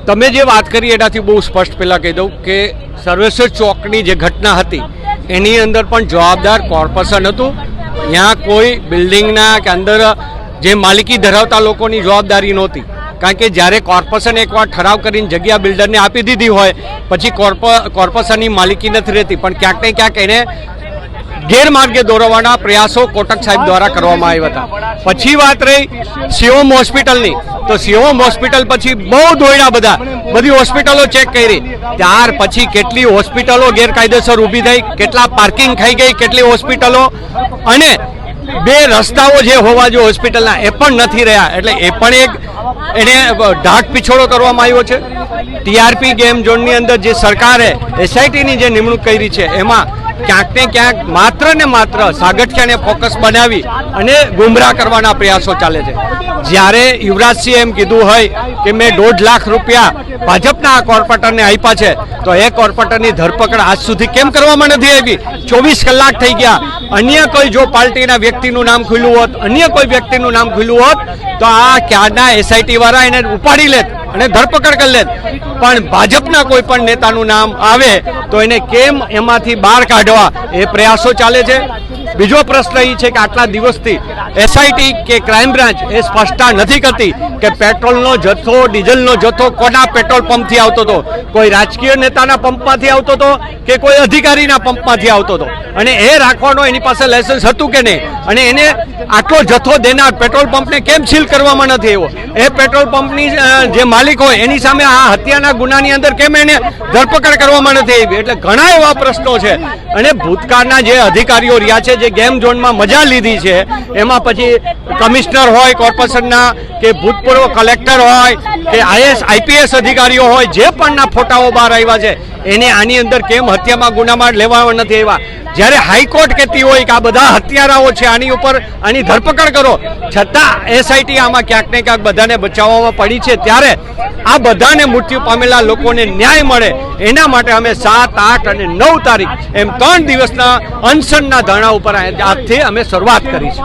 તમે જે વાત કરી એનાથી બહુ સ્પષ્ટ પહેલાં કહી દઉં કે સર્વેશ્વર ચોકની જે ઘટના હતી એની અંદર પણ જવાબદાર કોર્પોરેશન હતું. ત્યાં કોઈ બિલ્ડિંગના કે અંદર જે માલિકી ધરાવતા લોકોની જવાબદારી નહોતી. કારણ કે જ્યારે કોર્પોરેશન એકવાર ઠરાવ કરીને જગ્યા બિલ્ડરને આપી દીધી હોય પછી કોર્પોરેશનની માલિકી નથી રહેતી. પણ ક્યાંક ને ક્યાંક એને ગેરમાર્ગે દોરવાના પ્રયાસો કોટક સાહેબ દ્વારા કરવામાં આવ્યા હતા. પછી વાત રહી શિવમ હોસ્પિટલની, તો શિવમ હોસ્પિટલ પછી બહુ દોડ્યા બધી હોસ્પિટલો ચેક કરી. ત્યાર પછી કેટલી હોસ્પિટલો ગેરકાયદેસર ઊભી થઈ, કેટલા પાર્કિંગ થઈ ગઈ, કેટલી હોસ્પિટલો, અને બે રસ્તાઓ જે હોવા જોઈએ હોસ્પિટલના એ પણ નથી રહ્યા. એટલે એ પણ એક એને ઢાક પીછોડો કરવામાં આવ્યો છે. ટીઆરપી ગેમ ઝોનની અંદર જે સરકારે એસઆઈટીની જે નિમણૂક કરી છે એમાં ક્યાંક ને ક્યાંક માત્ર ને માત્ર સાગઠિયાને ફોકસ બનાવી અને ગુમરાહ કરવાના પ્રયાસો ચાલે છે. જ્યારે યુવરાજસિંહે એમ કીધું હોય કે મેં 1.5 લાખ રૂપિયા ભાજપના કોર્પોરેટરને આપ્યા છે, તો એ કોર્પોરેટરની ધરપકડ આજ સુધી કેમ કરવામાં નથી આવી? 24 કલાક થઈ ગયા. અન્ય કોઈ જો પાર્ટીના વ્યક્તિનું નામ ખુલ્યું હોત, અન્ય કોઈ વ્યક્તિનું નામ ખુલ્યું હોત તો આ ક્યારના એસઆઈટી વાળા એને ઉપાડી લેત અને ધરપકડ કરી લેત. પણ ભાજપના કોઈ પણ નેતાનું નામ આવે તો એને કેમ એમાંથી બહાર કાઢવા એ પ્રયાસો ચાલે છે. બીજો પ્રશ્ન એ છે કે આટલા દિવસથી એસઆઈટી કે ક્રાઇમ બ્રાન્ચ એ સ્પષ્ટતા નથી કરતી કે પેટ્રોલનો જથ્થો, ડીઝલનો જથ્થો કોના પેટ્રોલ પંપથી આવતો હતો? કોઈ રાજકીય નેતાના પંપમાંથી આવતો હતો કે કોઈ અધિકારીના પંપમાંથી આવતો હતો? અને એ રાખવાનો એની પાસે લાયસન્સ હતું કે નહીં? અને એને આટલો જથ્થો દેનાર પેટ્રોલ પંપને કેમ સીલ કરવામાં નથી આવ્યો? એ પેટ્રોલ પંપની જે માલિક હોય એની સામે આ હત્યાના ગુનાની અંદર કેમ એને ધરપકડ કરવામાં નથી આવી? એટલે ઘણા એવા પ્રશ્નો છે. અને ભૂતકાળના જે અધિકારીઓ રહ્યા છે, જે ગેમ ઝોનમાં મજા લીધી છે, એમાં પછી કમિશનર હોય કોર્પોરેશનના કે ભૂતપૂર્વ કલેક્ટર હોય કે આઈપીએસ અધિકારીઓ હોય, જે પણના ફોટાઓ બહાર આવ્યા છે એને આની અંદર કેમ હત્યામાં ગુનામાં લેવામાં નથી આવ્યા? જ્યારે હાઈકોર્ટ કહેતી હોય કે આ બધા હત્યારાઓ છે, આની ઉપર આની ધરપકડ કરો, છતાં એસઆઈટી આમાં ક્યાંક ને ક્યાંક બધાને બચાવવામાં પડી છે. ત્યારે આ બધાને મૃત્યુ પામેલા લોકોને ન્યાય મળે એના માટે અમે 7, 8 અને 9 તારીખ એમ 3 દિવસના અનશનના ધરણા ઉપર આજથી અમે શરૂઆત કરી છે.